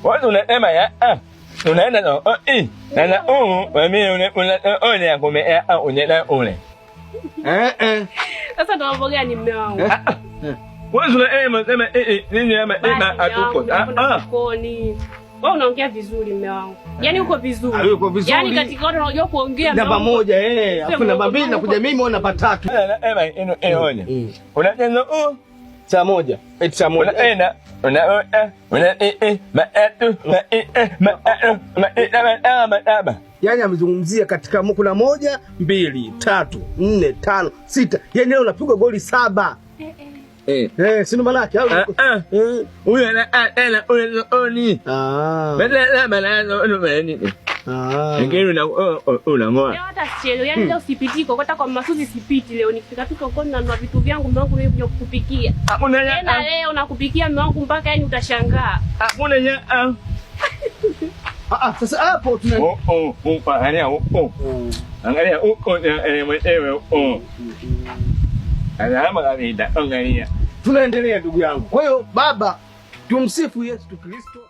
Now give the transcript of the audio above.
Watu unasema ya unaenda na na wewe una ya kumea unaenda ule. Sasa ndo mambo gani mume wangu? Wewe unasema nini atuko. Wewe unaongea vizuri mume wangu. Yaani uko vizuri. Uko vizuri. Yaani katika watu unajua kuongea namba moja afu namba mbili nakuja mimi au namba tatu. Unajenga saa moja. Saa moja. Yaani amezungumzia katika kuna 1, 2, 3, 4, 5, 6. Yaani leo unapigwa goli 7. Sio maana yake au huyo oni unang'oa hata sichelewi. Yaani leo sipitiko kwa masuzi sipiti leo nikifika tu sokoni na vitu vyangu mume wangu mimi kuja kukupikia. Tena leo nakupikia mume wangu mpaka yani utashangaa. Sasa hapo tuna angalia mwenyewe angalia tunaendelea ndugu yangu. Kwa hiyo baba, tumsifu Yesu Kristo.